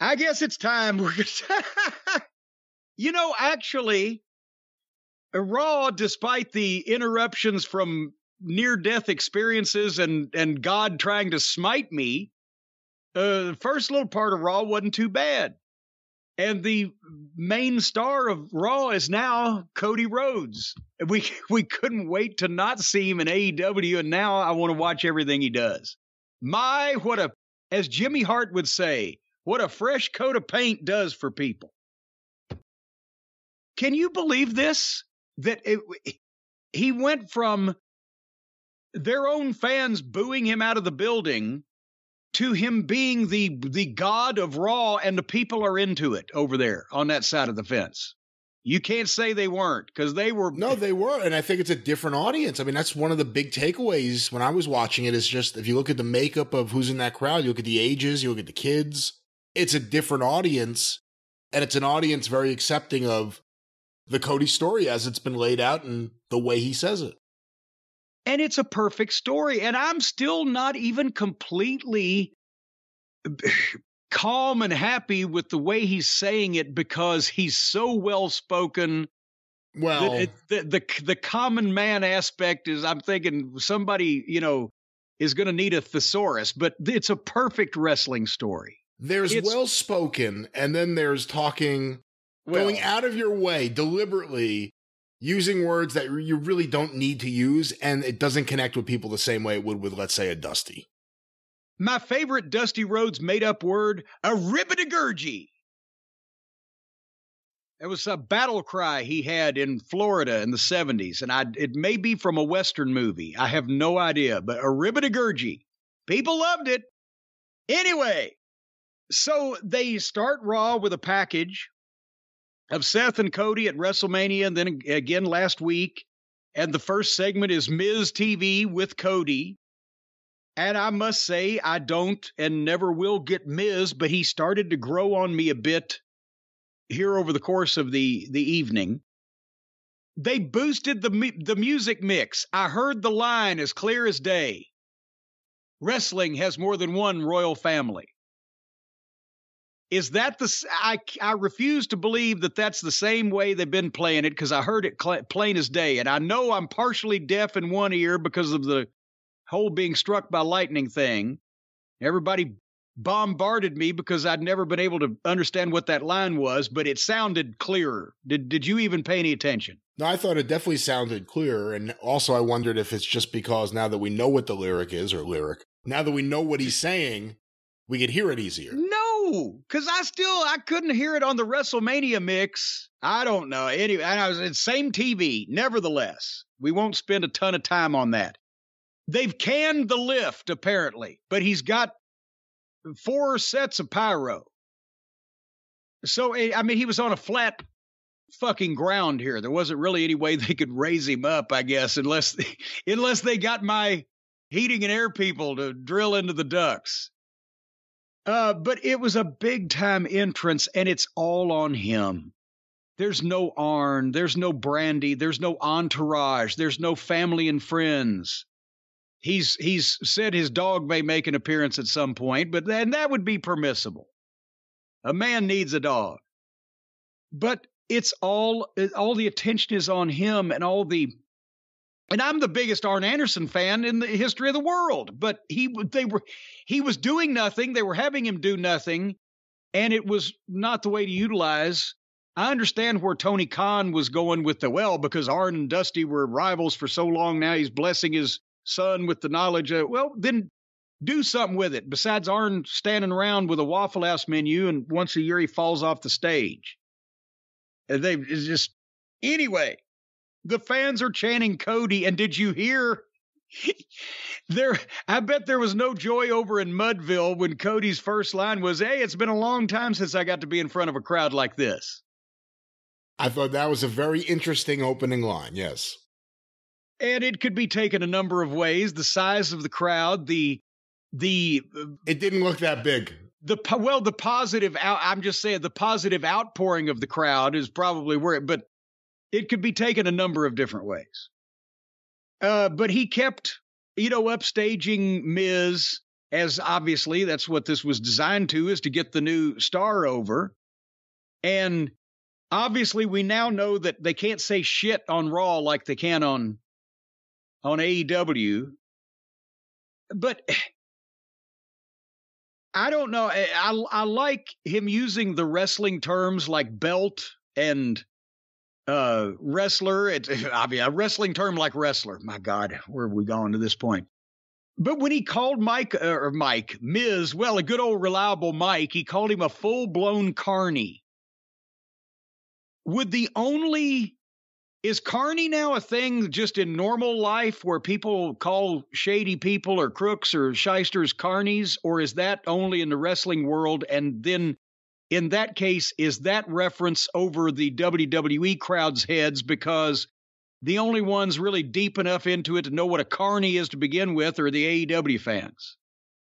I guess it's time. Actually, Raw, despite the interruptions from near-death experiences and God trying to smite me, the first little part of Raw wasn't too bad. And the main star of Raw is now Cody Rhodes. We couldn't wait to not see him in AEW, and now I want to watch everything he does. As Jimmy Hart would say, what a fresh coat of paint does for people. Can you believe this? He went from their own fans booing him out of the building to him being the god of Raw, and the people are into it over there on that side of the fence. You can't say they weren't, because they were. No, they were, and I think it's a different audience. I mean, that's one of the big takeaways when I was watching it, is just, if you look at the makeup of who's in that crowd, you look at the ages, you look at the kids, it's a different audience, and it's an audience very accepting of the Cody story as it's been laid out and the way he says it. And it's a perfect story. And I'm still not even completely calm and happy with the way he's saying it, because he's so well-spoken. Well, the common man aspect is, I'm thinking somebody, is going to need a thesaurus, but it's a perfect wrestling story. There's well-spoken, and then there's talking, going out of your way deliberately, using words that you really don't need to use, and it doesn't connect with people the same way it would with, let's say, a Dusty. My favorite Dusty Rhodes made-up word, a ribbit-a-gurgy. It was a battle cry he had in Florida in the 70s, and it may be from a Western movie. I have no idea, but a ribbit-a-gurgy. People loved it. Anyway, so they start Raw with a package of Seth and Cody at WrestleMania, and then again last week. And the first segment is Miz TV with Cody. And I must say, I don't and never will get Miz, but he started to grow on me a bit here over the course of the evening. They boosted the music mix. I heard the line as clear as day. Wrestling has more than one royal family. Is that I refuse to believe that that's the same way they've been playing it, because I heard it plain as day. And I know I'm partially deaf in one ear because of the whole being struck by lightning thing. Everybody bombarded me because I'd never been able to understand what that line was, but it sounded clearer. Did you even pay any attention? No, I thought it definitely sounded clearer. And also I wondered if it's just because now that we know what the lyric is, now that we know what he's saying, we could hear it easier. No, because I couldn't hear it on the WrestleMania mix. I don't know. Anyway, and I was at same TV. Nevertheless, we won't spend a ton of time on that. They've canned the lift, apparently, but he's got 4 sets of pyro. So, I mean, he was on a flat fucking ground here. There wasn't really any way they could raise him up, I guess, unless they got my heating and air people to drill into the ducts. But it was a big-time entrance, and it's all on him. There's no Arn, there's no Brandy, there's no entourage, there's no family and friends. He's said his dog may make an appearance at some point, but then that would be permissible. A man needs a dog. But it's all the attention is on him, and I'm the biggest Arn Anderson fan in the history of the world, but he was doing nothing. They were having him do nothing, and it was not the way to utilize. I understand where Tony Khan was going with because Arn and Dusty were rivals for so long now, he's blessing his son with the knowledge of, then do something with it. Besides Arn standing around with a Waffle House menu, and once a year he falls off the stage. Anyway. The fans are chanting Cody, and did you hear? I bet there was no joy over in Mudville when Cody's first line was, "Hey, it's been a long time since I got to be in front of a crowd like this." I thought that was a very interesting opening line, yes. And it could be taken a number of ways. The size of the crowd, it didn't look that big. The positive, I'm just saying, the positive outpouring of the crowd is probably but it could be taken a number of different ways. But he kept, upstaging Miz as obviously that's what this was designed to, is to get the new star over. And obviously we now know that they can't say shit on Raw like they can on AEW. But I don't know. I like him using the wrestling terms like belt and wrestler. I mean, a wrestling term like wrestler. My God, where have we gone to this point? But when he called Miz, well, a good old reliable Mike, he called him a full-blown carny. Is carny now a thing just in normal life where people call shady people or crooks or shysters carnies, or is that only in the wrestling world? And then in that case, is that reference over the WWE crowd's heads because the only ones really deep enough into it to know what a carny is to begin with are the AEW fans?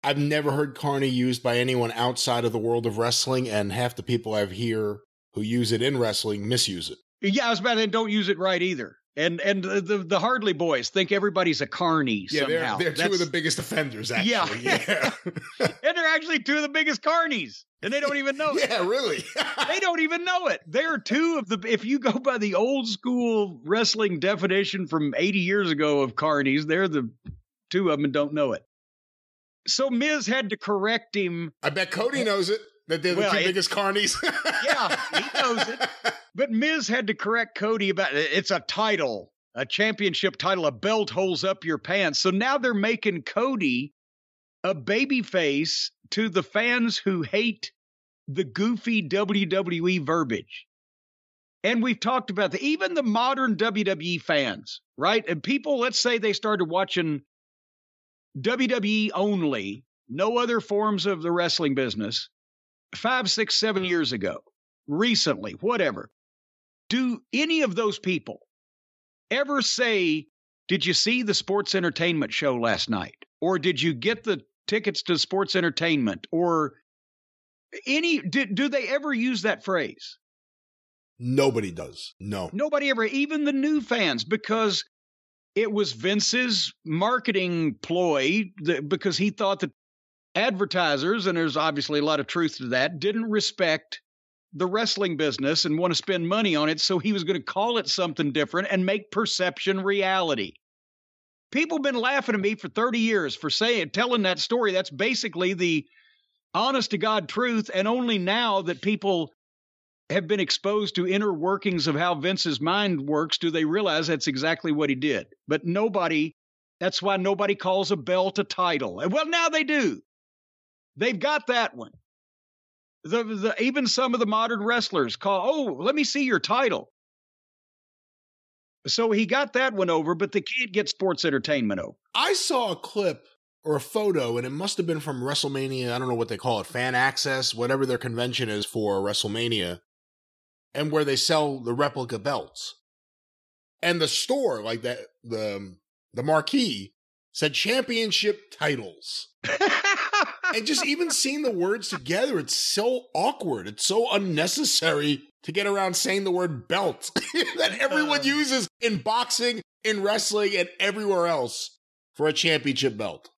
I've never heard carny used by anyone outside of the world of wrestling, and half the people I've heard who use it in wrestling misuse it. Yeah, I was about to say, don't use it right either. And the Hardley boys think everybody's a carny somehow. They're two of the biggest offenders, actually. Yeah. And they're actually two of the biggest carnies, and they don't even know it. Yeah, really. They don't even know it. They're two of the, if you go by the old school wrestling definition from 80 years ago of carnies, they're the two of them and don't know it. So Miz had to correct him. I bet Cody knows it, that they're the two biggest carnies. Yeah, he knows it. But Miz had to correct Cody about it's a title, a championship title, a belt holds up your pants. So now they're making Cody a babyface to the fans who hate the goofy WWE verbiage. And we've talked about even the modern WWE fans, right? And people, let's say they started watching WWE only, no other forms of the wrestling business, 5, 6, 7 years ago, recently, whatever. Do any of those people ever say, did you see the sports entertainment show last night? Or did you get the tickets to sports entertainment? Or do they ever use that phrase? Nobody does. No. Nobody ever, even the new fans, because it was Vince's marketing ploy, because he thought that advertisers, and there's obviously a lot of truth to that, didn't respect the wrestling business and want to spend money on it, so he was going to call it something different and make perception reality. People have been laughing at me for 30 years for telling that story. That's basically the honest to God truth, and only now that people have been exposed to inner workings of how Vince's mind works do they realize that's exactly what he did. But that's why nobody calls a belt a title. Well, now they do. They've got that one. Even some of the modern wrestlers call, let me see your title. So he got that one over, but they can't get sports entertainment over. I saw a clip or a photo, and it must have been from WrestleMania. I don't know what they call it, Fan Access, whatever their convention is for WrestleMania, and where they sell the replica belts. And the store, like that, the marquee said championship titles. And just even seeing the words together, it's so awkward. It's so unnecessary to get around saying the word belt that everyone uses in boxing, in wrestling, and everywhere else for a championship belt.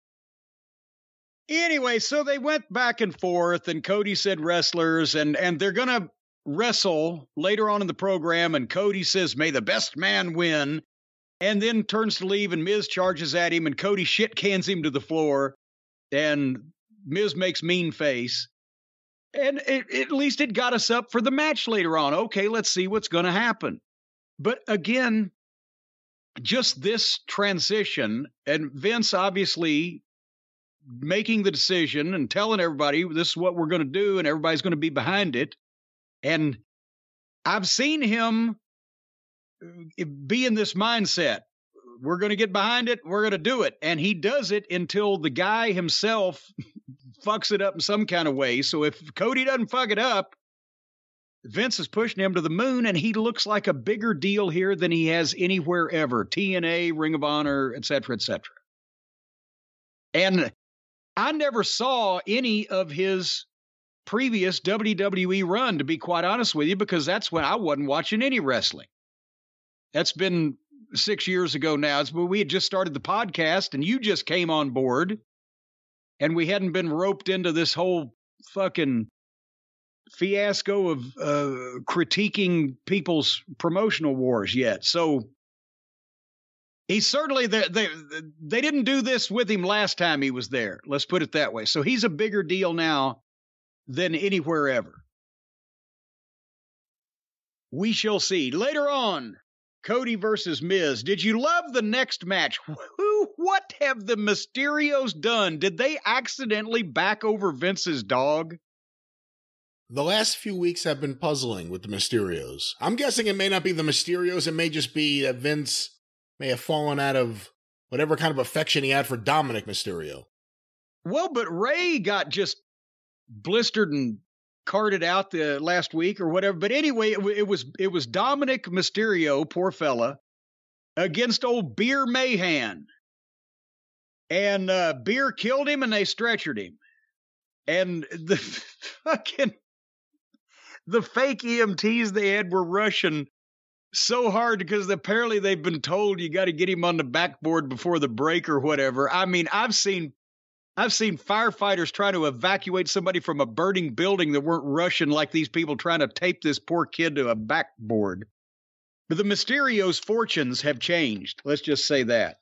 Anyway, so they went back and forth, and Cody said wrestlers, and they're going to wrestle later on in the program, and Cody says, may the best man win, and then turns to leave, and Miz charges at him, and Cody shit cans him to the floor, and Miz makes mean face, and at least it got us up for the match later on. Okay, let's see what's going to happen. But again, just this transition, and Vince obviously making the decision and telling everybody this is what we're going to do, and everybody's going to be behind it. And I've seen him be in this mindset. We're going to get behind it. We're going to do it. And he does it until the guy himself fucks it up in some kind of way. So if Cody doesn't fuck it up, Vince is pushing him to the moon, and he looks like a bigger deal here than he has anywhere ever. TNA, Ring of Honor, et cetera, et cetera. And I never saw any of his previous WWE run, to be quite honest with you, because that's when I wasn't watching any wrestling. That's been 6 years ago now. It's when we had just started the podcast, and you just came on board. and we hadn't been roped into this whole fucking fiasco of critiquing people's promotional wars yet. So he's certainly they didn't do this with him last time he was there. Let's put it that way. So he's a bigger deal now than anywhere ever. We shall see. Later on, Cody versus Miz. Did you love the next match? What have the Mysterios done? Did they accidentally back over Vince's dog? The last few weeks have been puzzling with the Mysterios. I'm guessing it may not be the Mysterios. It may just be that Vince may have fallen out of whatever kind of affection he had for Dominic Mysterio. Well, but Ray got just blistered and carted out the last week or whatever. But anyway, it was Dominic Mysterio, poor fella, against old Beer Mahan. And Beer killed him and they stretchered him. And the fake EMTs they had were rushing so hard because apparently they've been told you got to get him on the backboard before the break or whatever. I mean, I've seen firefighters try to evacuate somebody from a burning building that weren't rushing like these people trying to tape this poor kid to a backboard. But the Mysterios' fortunes have changed. Let's just say that.